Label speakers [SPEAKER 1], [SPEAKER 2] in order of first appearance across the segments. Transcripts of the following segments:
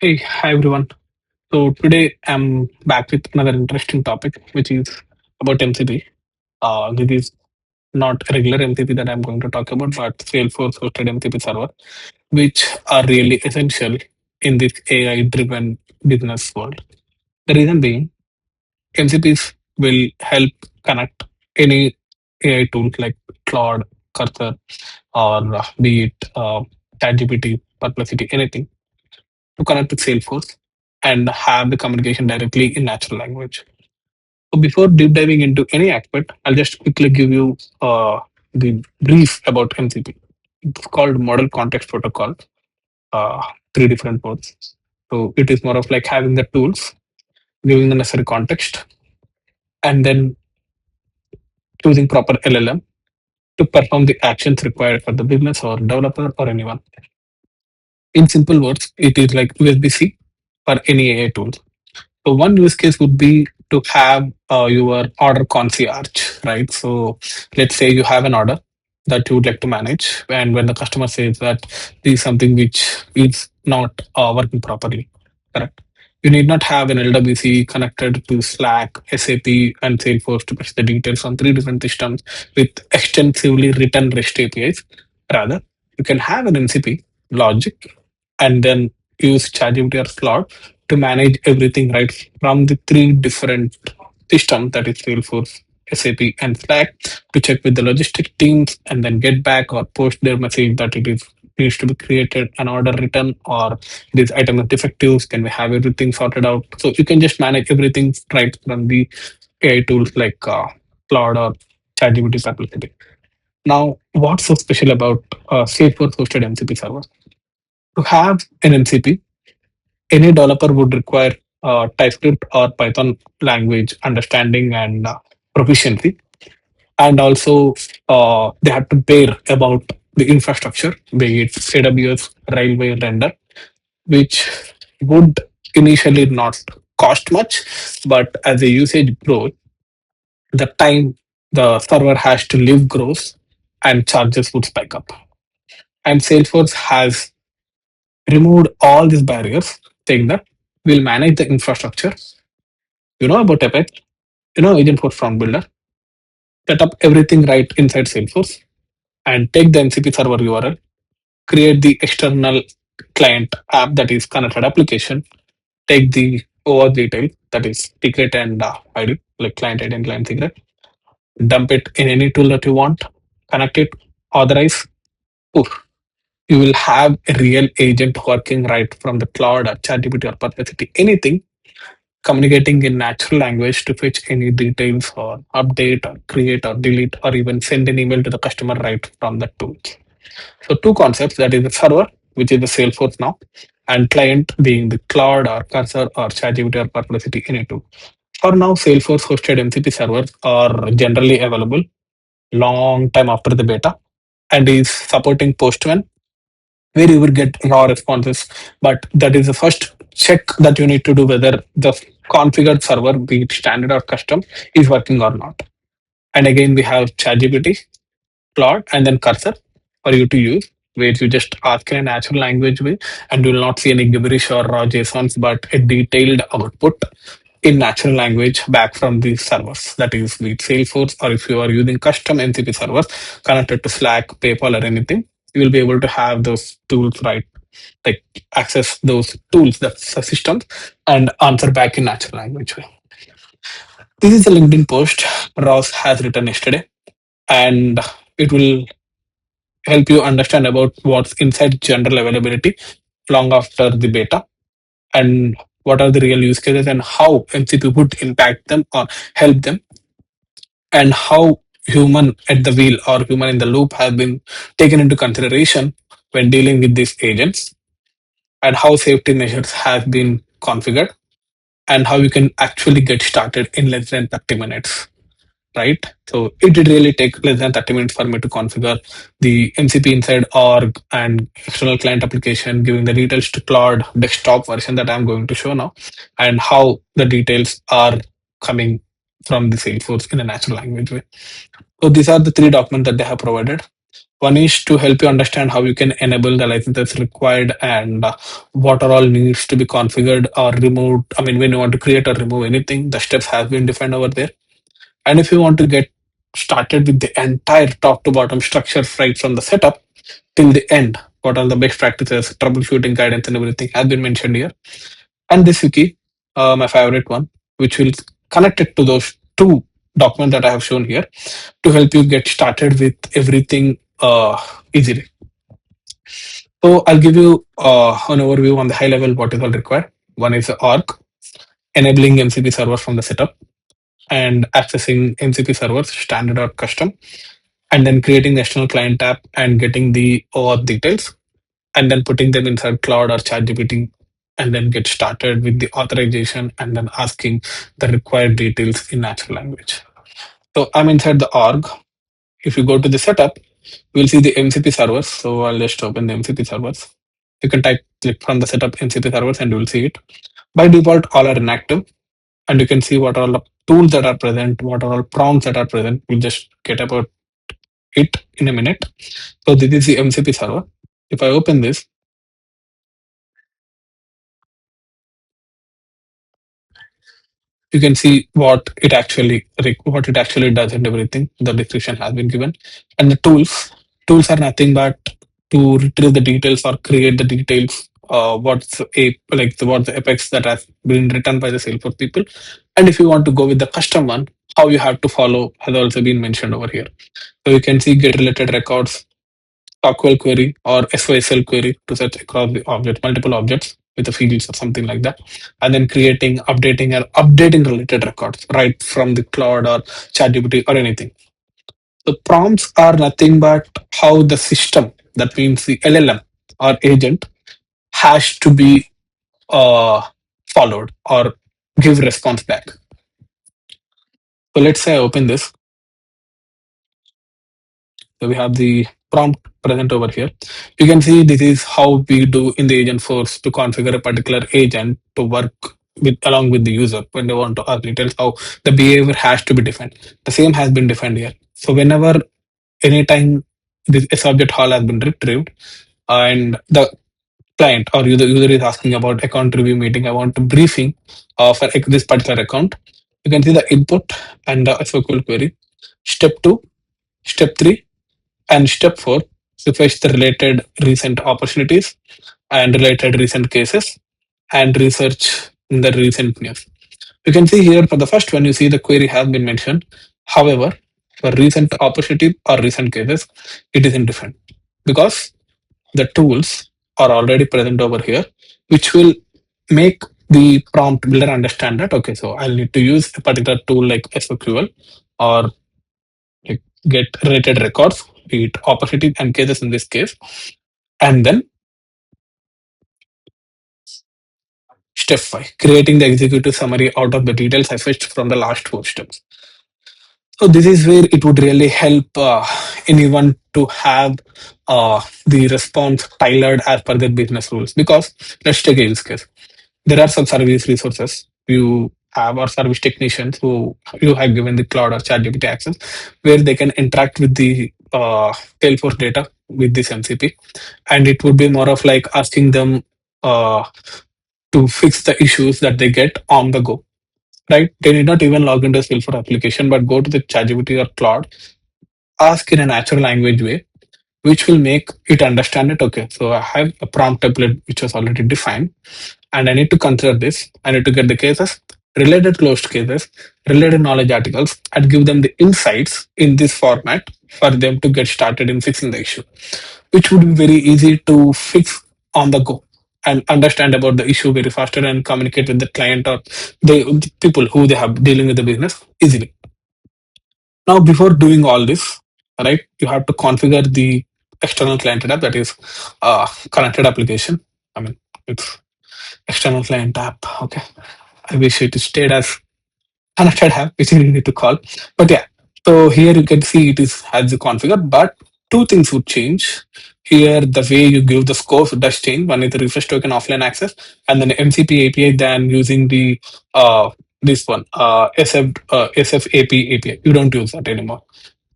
[SPEAKER 1] Hey, hi everyone. So today I'm back with another interesting topic, which is about MCP. This is not a regular MCP that I'm going to talk about, but Salesforce-hosted MCP server, which are really essential in this AI-driven business world. The reason being, MCPs will help connect any AI tools like Claude, Cursor, or be it ChatGPT, Perplexity, anything to connect with Salesforce and have the communication directly in natural language. So before deep diving into any aspect, I'll just quickly give you the brief about MCP. It's called Model Context Protocol, uh, three different words. So it is more of like having the tools, giving the necessary context, and then choosing proper LLM to perform the actions required for the business or developer or anyone. In simple words, it is like USB-C for any AI tool. So one use case would be to have your order concierge, right? So let's say you have an order that you would like to manage, and when the customer says that this is something which is not working properly, correct? You need not have an LWC connected to Slack, SAP, and Salesforce to fetch the details on three different systems with extensively written REST APIs. Rather, you can have an MCP logic and then use ChatGPT or Claude to manage everything right from the three different systems, that is Salesforce, SAP, and Slack, to check with the logistic teams and then get back or post their message that it is needs to be created, an order written, or this item is defective. Can we have everything sorted out? So you can just manage everything right from the AI tools like Claude or ChatGPT Perplexity. Now, what's so special about Salesforce hosted MCP server? To have an MCP, any developer would require TypeScript or Python language understanding and proficiency. And also, they have to bear about the infrastructure, be it AWS, Railway, Render, which would initially not cost much, but as the usage grows, the time the server has to live grows and charges would spike up. And Salesforce has removed all these barriers, saying that we'll manage the infrastructure. You know about Epic, Agent Force Front Builder, set up everything right inside Salesforce and take the MCP server URL, create the external client app that is connected application, take the OAuth detail that is secret and ID, like client ID and client secret, dump it in any tool that you want, connect it, authorize, poof. You will have a real agent working right from the cloud or ChatGPT or Perplexity, anything communicating in natural language to fetch any details or update or create or delete or even send an email to the customer right from the tool. So two concepts, that is the server, which is the Salesforce now, and client being the Cloud or Cursor or ChatGPT or Perplexity any tool. For now, Salesforce hosted MCP servers are generally available long time after the beta and is supporting Postman, where you will get raw responses. But that is the first check that you need to do, whether the configured server, be it standard or custom, is working or not. And again, we have ChatGPT, Claude, and then Cursor for you to use, where you just ask in a natural language way, and you will not see any gibberish or raw JSONs, but a detailed output in natural language back from the servers. That is with Salesforce, or if you are using custom MCP servers connected to Slack, PayPal, or anything, you will be able to have those tools right, like access those tools, the systems, and answer back in natural language way. This is a LinkedIn post Ross has written yesterday, and it will help you understand about what's inside general availability long after the beta, and what are the real use cases and how MCP would impact them or help them, and how human at the wheel or human in the loop have been taken into consideration when dealing with these agents, and how safety measures have been configured, and how you can actually get started in less than 30 minutes, right? So it did really take less than 30 minutes for me to configure the MCP inside org and external client application, giving the details to Claude desktop version that I'm going to show now, and how the details are coming from the Salesforce in a natural language way. So these are the three documents that they have provided. One is to help you understand how you can enable the licenses required and what are all needs to be configured or removed. I mean, when you want to create or remove anything, the steps have been defined over there. And if you want to get started with the entire top to bottom structure right from the setup till the end, what are the best practices, troubleshooting guidance, and everything has been mentioned here. And this wiki, my favorite one, which will connect it to those two documents that I have shown here to help you get started with everything easily. So I'll give you an overview on the high level what is all required. One is the org, enabling MCP servers from the setup and accessing MCP servers, standard or custom, and then creating the external client app and getting the OAuth details, and then putting them inside Claude or ChatGPT, and then get started with the authorization and then asking the required details in natural language. So I'm inside the org. If you go to the setup, we'll see the MCP servers. So I'll just open the MCP servers. You can click from the setup MCP servers and you will see it. By default, all are inactive, and you can see what are all the tools that are present, what are all prompts that are present. We'll just get about it in a minute. So this is the MCP server. If I open this, you can see what it actually does and everything. The description has been given, and the tools are nothing but to retrieve the details or create the details. What's the apex that has been written by the Salesforce people, and if you want to go with the custom one, how you have to follow has also been mentioned over here. So you can see get related records, SQL query or SOSL query to search across the objects, multiple objects with the fields or something like that, and then creating, updating, or updating related records right from the Claude or ChatGPT or anything. The prompts are nothing but how the system, that means the LLM or agent, has to be uh, followed or give response back. So let's say I open this. So we have the prompt present over here. You can see this is how we do in the agent force to configure a particular agent to work with along with the user when they want to ask details, how the behavior has to be defined. The same has been defined here. So whenever anytime this a subject hall has been retrieved and the client or user is asking about account review meeting, I want a briefing for this particular account. You can see the input and the SQL query. Step 2, step 3, and step 4, to fetch the related recent opportunities and related recent cases and research in the recent news. You can see here for the first one, you see the query has been mentioned. However, for recent opportunity or recent cases, it is indifferent because the tools are already present over here, which will make the prompt builder understand that, okay, so I'll need to use a particular tool like SQL or like get related records, be it opportunities and cases in this case. And then step 5, creating the executive summary out of the details I fetched from the last 4 steps. So this is where it would really help anyone to have the response tailored as per their business rules. Because let's take a use case. There are some service resources you have or service technicians who you have given the cloud or ChatGPT access where they can interact with the Salesforce data with this MCP, and it would be more of like asking them uh, to fix the issues that they get on the go. Right? They need not even log into a Salesforce application, but go to the ChatGPT or Claude, ask in a natural language way, which will make it understand it. Okay, so I have a prompt template which was already defined, and I need to consider this. I need to get the cases, related closed cases, related knowledge articles, and give them the insights in this format for them to get started in fixing the issue, which would be very easy to fix on the go and understand about the issue very faster and communicate with the client or the people who they have dealing with the business easily. Now, before doing all this, right, you have to configure the external client app, that is connected application. I mean, it's external client app. Okay, I wish it stayed as connected app, which you need to call. But yeah, so here you can see it is has the configure, but two things would change. Here, the way you give the scores does change. One is the refresh token offline access, and then MCP API. Then using the this one SF API. You don't use that anymore.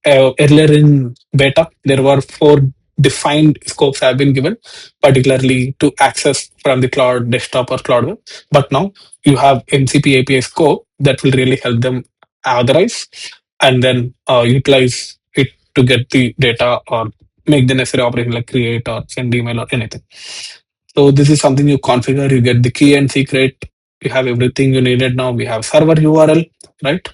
[SPEAKER 1] earlier in beta, there were four defined scopes have been given, particularly to access from the Cloud Desktop or Cloud Web. But now you have MCP API scope that will really help them authorize and then utilize it to get the data or make the necessary operation like create or send email or anything. So this is something you configure, you get the key and secret, you have everything you needed now. We have server URL, right?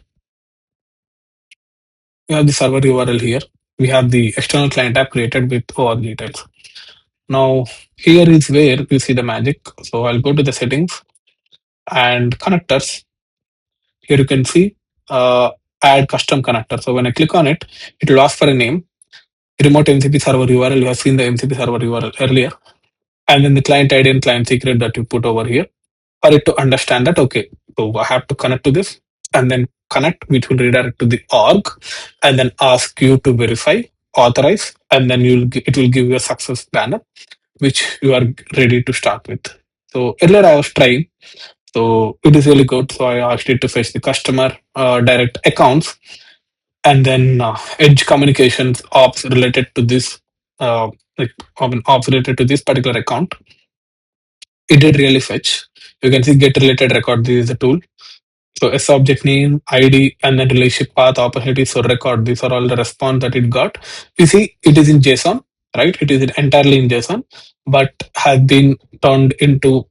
[SPEAKER 1] We have the server URL here. We have the external client app created with all details. Now, here is where we see the magic. So I'll go to the settings and connectors. Here you can see add custom connector. So when I click on it, it will ask for a name, remote MCP server URL. You have seen the MCP server URL earlier. And then the client ID and client secret that you put over here for it to understand that, okay, so I have to connect to this and then connect, which will redirect to the org and then ask you to verify, authorize, and then it will give you a success banner, which you are ready to start with. So earlier I was trying, so it is really good. So I asked it to fetch the customer direct accounts and then edge communications ops related to this, like ops related to this particular account. It did really fetch. You can see get related record. This is the tool. So a subject name, ID, and then relationship path, opportunities, so record. These are all the response that it got. You see, it is in JSON, right? It is entirely in JSON, but has been turned into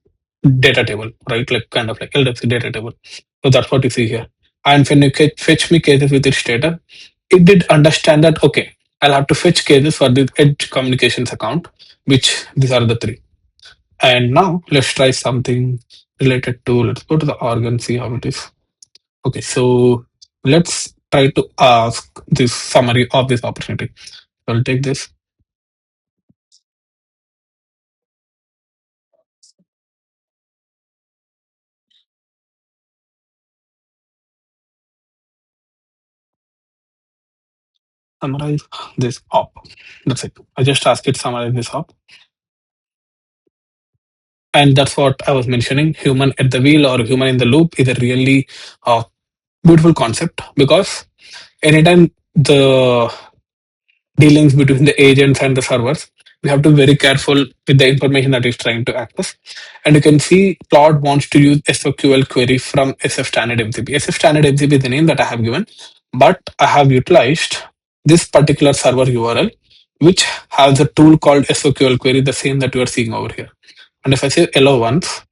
[SPEAKER 1] data table, right? Like kind of like LWC data table. So that's what you see here. And when you fetch me cases with its data, it did understand that, okay, I'll have to fetch cases for the edge communications account, which these are the three. And now let's try something related to, let's go to the org and see how it is. Okay, so let's try to ask this summary of this opportunity. So I'll take this. Summarize this op. That's it. I just asked it to summarize this op. And that's what I was mentioning. Human at the wheel or human in the loop is a really beautiful concept because anytime the dealings between the agents and the servers, we have to be very careful with the information that is trying to access. And you can see Claude wants to use SOQL query from SF standard MCP. SF standard MCP is the name that I have given, but I have utilized this particular server URL, which has a tool called SOQL query, the same that you are seeing over here. And if I say hello once,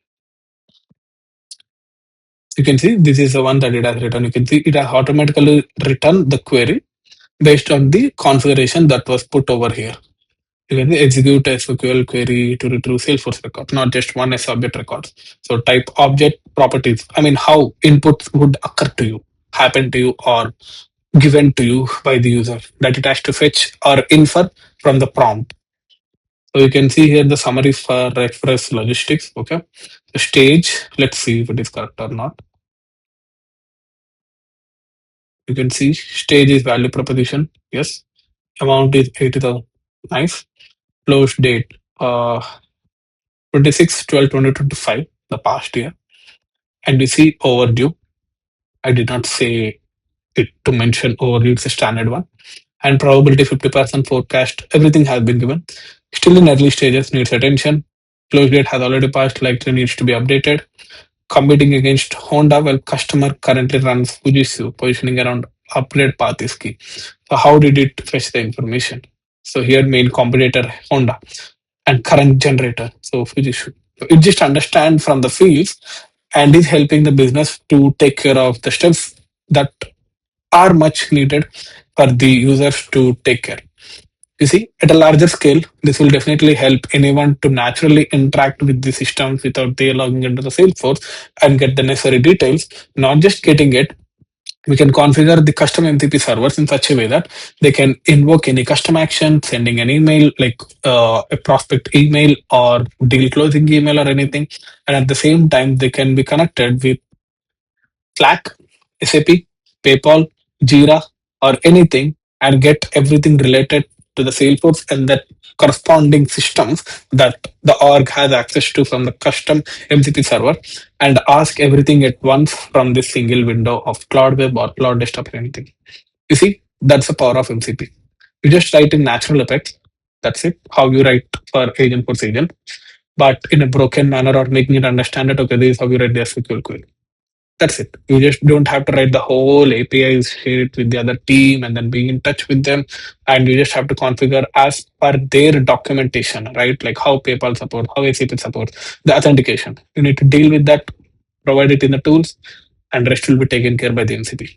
[SPEAKER 1] you can see this is the one that it has written. You can see it has automatically written the query based on the configuration that was put over here. You can execute a SQL query to retrieve Salesforce record, not just one S object records. So type object properties. I mean, how inputs would occur to you, happen to you, or given to you by the user that it has to fetch or infer from the prompt. So you can see here the summary for express logistics. Okay, the stage. Let's see if it is correct or not. You can see stage is value proposition. Yes, amount is 80,000. Nice. Close date. 26/12/2025, the past year. And we see overdue. I did not say it to mention overdue, it's a standard one. And probability 50% forecast, everything has been given. Still in early stages, needs attention. Close date has already passed, likely needs to be updated. Competing against Honda while customer currently runs Fujitsu, positioning around upgrade path is key. So how did it fetch the information? So here main competitor Honda and current generator. So Fujitsu. So it just understand from the fields and is helping the business to take care of the steps that are much needed for the users to take care. You see, at a larger scale, this will definitely help anyone to naturally interact with the systems without they logging into the Salesforce and get the necessary details, not just getting it. We can configure the custom MCP servers in such a way that they can invoke any custom action, sending an email like a prospect email or deal closing email or anything. And at the same time, they can be connected with Slack, SAP, PayPal, Jira, or anything and get everything related to the Salesforce and the corresponding systems that the org has access to from the custom MCP server and ask everything at once from this single window of Cloud Web or Cloud Desktop or anything. You see, That's the power of MCP. You just write in natural effects. That's it. How you write for agent force agent, but in a broken manner or making it understand that okay, this is how you write the SQL query. That's it. You just don't have to write the whole APIs, share it with the other team, and then be in touch with them. And you just have to configure as per their documentation, right? Like how PayPal support, how ACP supports the authentication. You need to deal with that, provide it in the tools, and rest will be taken care by the MCP.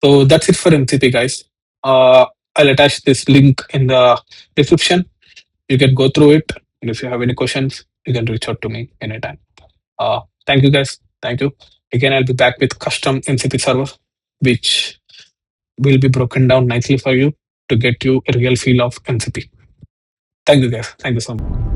[SPEAKER 1] So that's it for MCP, guys. I'll attach this link in the description. You can go through it. And if you have any questions, you can reach out to me anytime. Thank you, guys. Thank you. Again, I'll be back with custom MCP server, which will be broken down nicely for you to get you a real feel of MCP. Thank you, guys. Thank you so much.